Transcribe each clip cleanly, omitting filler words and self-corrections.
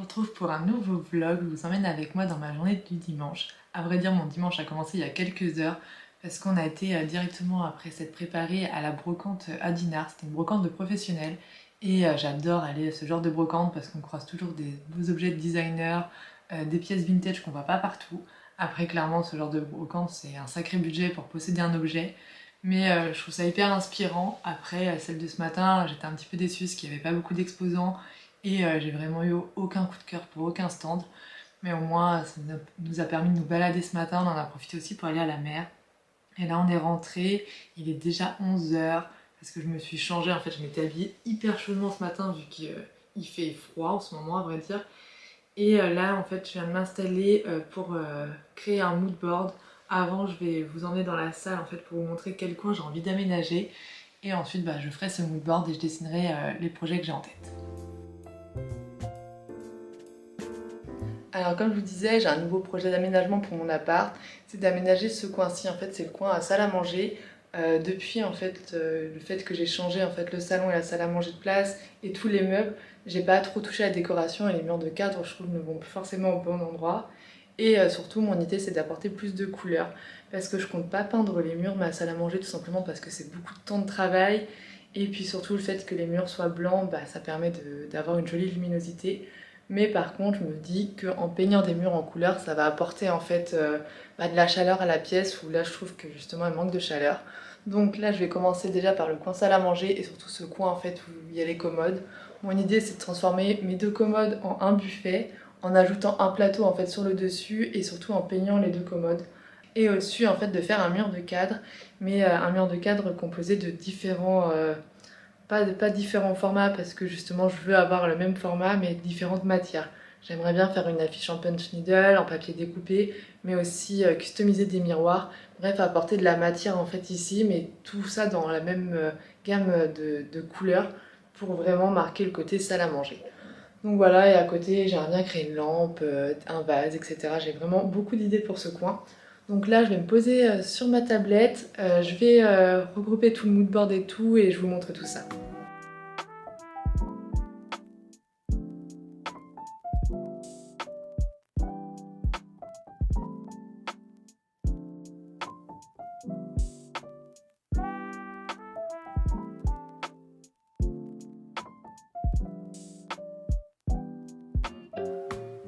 retrouve pour un nouveau vlog. Je vous emmène avec moi dans ma journée du dimanche. À vrai dire, mon dimanche a commencé il y a quelques heures parce qu'on a été directement après s'être préparé à la brocante à Dinard. C'était une brocante de professionnels et j'adore aller à ce genre de brocante parce qu'on croise toujours des beaux objets de designer, des pièces vintage qu'on voit pas partout. Après, clairement, ce genre de brocante, c'est un sacré budget pour posséder un objet. Mais je trouve ça hyper inspirant. Après, celle de ce matin, j'étais un petit peu déçue parce qu'il n'y avait pas beaucoup d'exposants et j'ai vraiment eu aucun coup de cœur pour aucun stand. Mais au moins, ça nous a permis de nous balader ce matin. On en a profité aussi pour aller à la mer. Et là, on est rentré. Il est déjà 11 h parce que je me suis changée. En fait, je m'étais habillée hyper chaudement ce matin vu qu'il fait froid en ce moment, à vrai dire. Et là, en fait, je viens de m'installer pour créer un mood board. Avant, je vais vous emmener dans la salle en fait pour vous montrer quel coin j'ai envie d'aménager. Et ensuite, je ferai ce mood board et je dessinerai les projets que j'ai en tête. Alors comme je vous disais, j'ai un nouveau projet d'aménagement pour mon appart, c'est d'aménager ce coin-ci. En fait, c'est le coin à salle à manger. Depuis en fait le fait que j'ai changé en fait le salon et la salle à manger de place et tous les meubles, j'ai pas trop touché à la décoration et les murs de cadre, je trouve, ne vont plus forcément au bon endroit. Et surtout, mon idée, c'est d'apporter plus de couleurs parce que je compte pas peindre les murs de ma salle à manger tout simplement parce que c'est beaucoup de temps de travail. Et puis surtout, le fait que les murs soient blancs, ça permet d'avoir une jolie luminosité. Mais par contre, je me dis qu'en peignant des murs en couleur, ça va apporter en fait de la chaleur à la pièce où là je trouve que justement elle manque de chaleur. Donc là, je vais commencer déjà par le coin salle à manger et surtout ce coin en fait où il y a les commodes. Mon idée, c'est de transformer mes deux commodes en un buffet en ajoutant un plateau en fait sur le dessus et surtout en peignant les deux commodes. Et au-dessus en fait de faire un mur de cadre, mais un mur de cadre composé de différents pas différents formats parce que justement je veux avoir le même format mais différentes matières. J'aimerais bien faire une affiche en punch needle, en papier découpé, mais aussi customiser des miroirs. Bref, apporter de la matière en fait ici, mais tout ça dans la même gamme de couleurs pour vraiment marquer le côté salle à manger. Donc voilà, et à côté j'aimerais bien créer une lampe, un vase, etc. J'ai vraiment beaucoup d'idées pour ce coin. Donc là je vais me poser sur ma tablette, je vais regrouper tout le mood board et tout et je vous montre tout ça.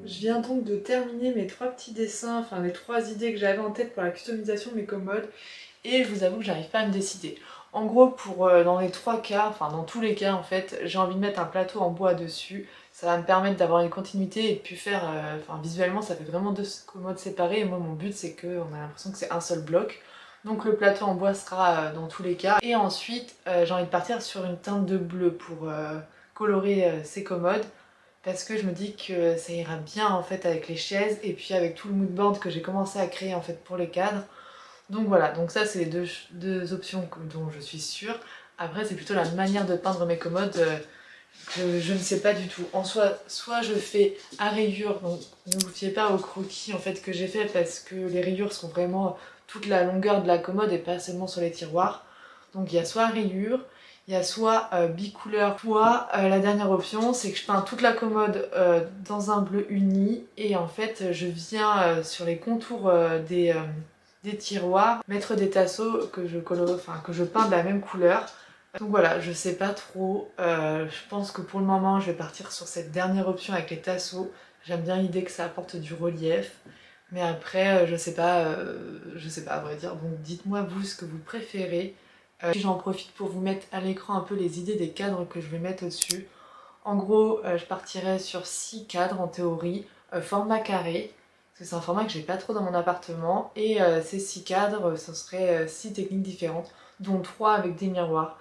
Je viens donc de terminer mes trois petits dessins, enfin les trois idées que j'avais en tête pour la customisation de mes commodes et je vous avoue que j'arrive pas à me décider. En gros, dans les trois cas, enfin dans tous les cas en fait, j'ai envie de mettre un plateau en bois dessus. Ça va me permettre d'avoir une continuité et de puis faire, visuellement ça fait vraiment deux commodes séparées et moi mon but c'est qu'on a l'impression que c'est un seul bloc. Donc le plateau en bois sera dans tous les cas. Et ensuite, j'ai envie de partir sur une teinte de bleu pour colorer ces commodes parce que je me dis que ça ira bien en fait avec les chaises et puis avec tout le mood board que j'ai commencé à créer en fait pour les cadres. Donc voilà, donc ça c'est les deux options dont je suis sûre. Après c'est plutôt la manière de peindre mes commodes que je ne sais pas du tout. En soi, soit je fais à rayures, donc ne vous fiez pas au croquis en fait que j'ai fait parce que les rayures sont vraiment toute la longueur de la commode et pas seulement sur les tiroirs. Donc il y a soit rayures, il y a soit bicouleur, soit la dernière option c'est que je peins toute la commode dans un bleu uni et en fait je viens sur les contours des tiroirs mettre des tasseaux que que je peins de la même couleur. Donc voilà, je sais pas trop, je pense que pour le moment je vais partir sur cette dernière option avec les tasseaux. J'aime bien l'idée que ça apporte du relief, mais après je sais pas à vrai dire, donc dites-moi vous ce que vous préférez. Puis j'en profite pour vous mettre à l'écran un peu les idées des cadres que je vais mettre au-dessus. En gros, je partirais sur 6 cadres en théorie, format carré, parce que c'est un format que j'ai pas trop dans mon appartement, et ces 6 cadres, ce serait 6 techniques différentes, dont 3 avec des miroirs.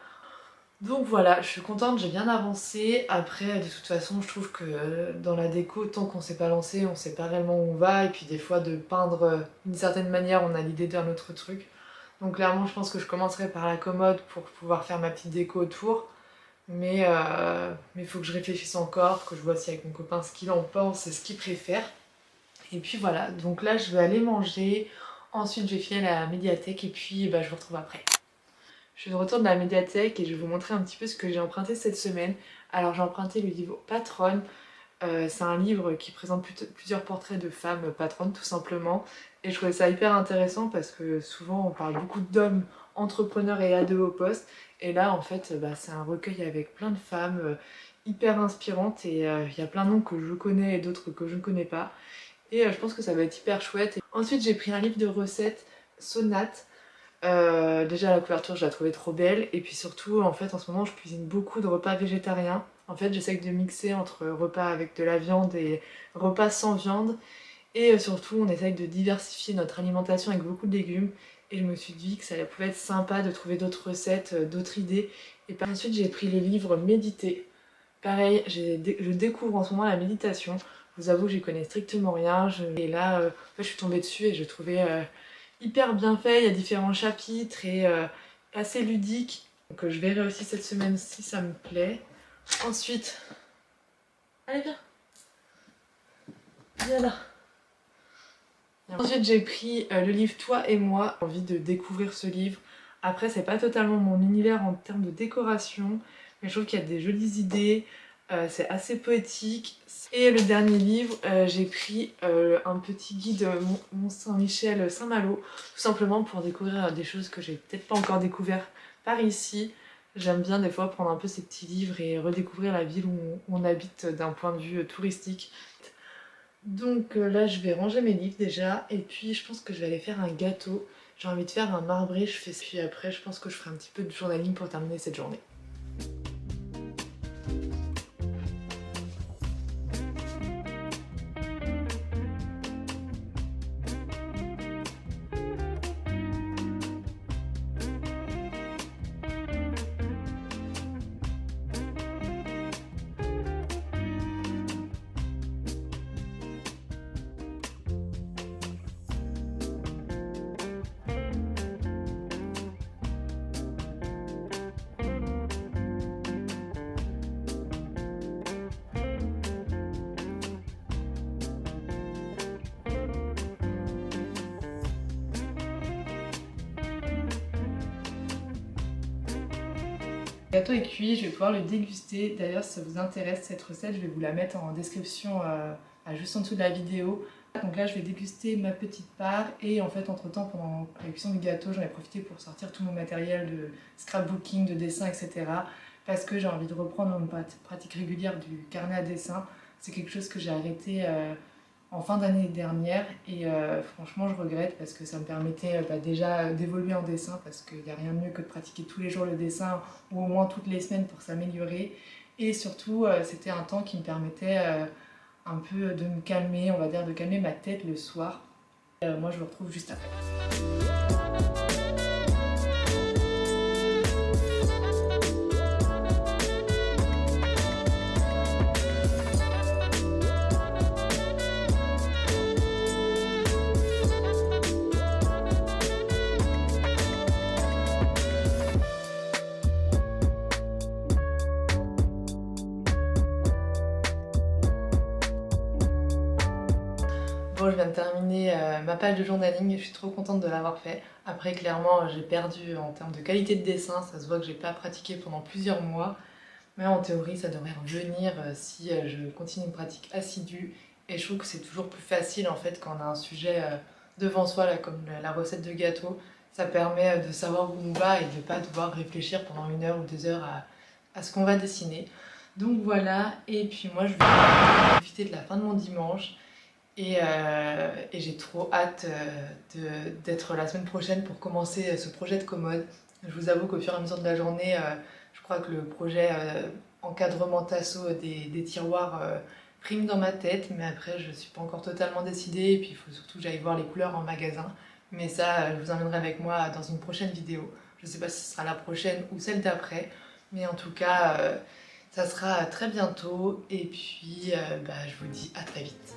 Donc voilà, je suis contente, j'ai bien avancé. Après, de toute façon, je trouve que dans la déco, tant qu'on s'est pas lancé, on sait pas réellement où on va. Et puis des fois, de peindre d'une certaine manière, on a l'idée d'un autre truc. Donc clairement, je pense que je commencerai par la commode pour pouvoir faire ma petite déco autour. Mais faut que je réfléchisse encore, que je vois aussi avec mon copain ce qu'il en pense et ce qu'il préfère. Et puis voilà, donc là, je vais aller manger. Ensuite, je vais filer à la médiathèque et puis je vous retrouve après. Je suis de retour de la médiathèque et je vais vous montrer un petit peu ce que j'ai emprunté cette semaine. Alors j'ai emprunté le livre Patronne. C'est un livre qui présente plusieurs portraits de femmes patronnes tout simplement. Et je trouvais ça hyper intéressant parce que souvent on parle beaucoup d'hommes entrepreneurs et à de haut poste. Et là en fait c'est un recueil avec plein de femmes hyper inspirantes et il y a plein de noms que je connais et d'autres que je ne connais pas. Et je pense que ça va être hyper chouette. Ensuite j'ai pris un livre de recettes, Sonate. Déjà la couverture je la trouvais trop belle et puis surtout en fait en ce moment je cuisine beaucoup de repas végétariens. En fait j'essaie de mixer entre repas avec de la viande et repas sans viande et surtout on essaye de diversifier notre alimentation avec beaucoup de légumes et je me suis dit que ça pouvait être sympa de trouver d'autres recettes, d'autres idées. Et par ensuite j'ai pris les livres Méditer. Pareil, je découvre en ce moment la méditation. Je vous avoue que j'y connais strictement rien. Et là, en fait, je suis tombée dessus et je trouvais hyper bien fait. Il y a différents chapitres et assez ludique. Donc je verrai aussi cette semaine si ça me plaît. Ensuite, allez viens, viens là. Ensuite j'ai pris le livre Toi et moi. J'ai envie de découvrir ce livre. Après c'est pas totalement mon univers en termes de décoration, mais je trouve qu'il y a des jolies idées. C'est assez poétique. Et le dernier livre, j'ai pris un petit guide Mont-Saint-Michel Saint-Malo, tout simplement pour découvrir des choses que j'ai peut-être pas encore découvert par ici. J'aime bien des fois prendre un peu ces petits livres et redécouvrir la ville où on habite d'un point de vue touristique. Donc là je vais ranger mes livres déjà et puis je pense que je vais aller faire un gâteau. J'ai envie de faire un marbré, je fais ça. Puis après je pense que je ferai un petit peu de journaling pour terminer cette journée. Le gâteau est cuit, je vais pouvoir le déguster. D'ailleurs, si ça vous intéresse cette recette, je vais vous la mettre en description juste en dessous de la vidéo. Donc là, je vais déguster ma petite part et en fait, entre temps, pendant la cuisson du gâteau, j'en ai profité pour sortir tout mon matériel de scrapbooking, de dessin, etc. Parce que j'ai envie de reprendre une pratique régulière du carnet à dessin. C'est quelque chose que j'ai arrêté en fin d'année dernière et franchement je regrette parce que ça me permettait déjà d'évoluer en dessin parce qu'il n'y a rien de mieux que de pratiquer tous les jours le dessin ou au moins toutes les semaines pour s'améliorer et surtout c'était un temps qui me permettait un peu de me calmer, on va dire de calmer ma tête le soir. Moi je vous retrouve juste après. Bon, je viens de terminer ma page de journaling et je suis trop contente de l'avoir fait. Après, clairement, j'ai perdu en termes de qualité de dessin. Ça se voit que j'ai pas pratiqué pendant plusieurs mois. Mais en théorie, ça devrait revenir si je continue une pratique assidue. Et je trouve que c'est toujours plus facile en fait quand on a un sujet devant soi, là, comme la recette de gâteau. Ça permet de savoir où on va et de pas devoir réfléchir pendant 1 heure ou 2 heures à ce qu'on va dessiner. Donc voilà, et puis moi je vais profiter de la fin de mon dimanche. Et j'ai trop hâte d'être la semaine prochaine pour commencer ce projet de commode. Je vous avoue qu'au fur et à mesure de la journée, je crois que le projet encadrement tasso des tiroirs prime dans ma tête, mais après je ne suis pas encore totalement décidée et puis il faut surtout que j'aille voir les couleurs en magasin. Mais ça, je vous emmènerai avec moi dans une prochaine vidéo. Je ne sais pas si ce sera la prochaine ou celle d'après, mais en tout cas, ça sera très bientôt et puis je vous dis à très vite.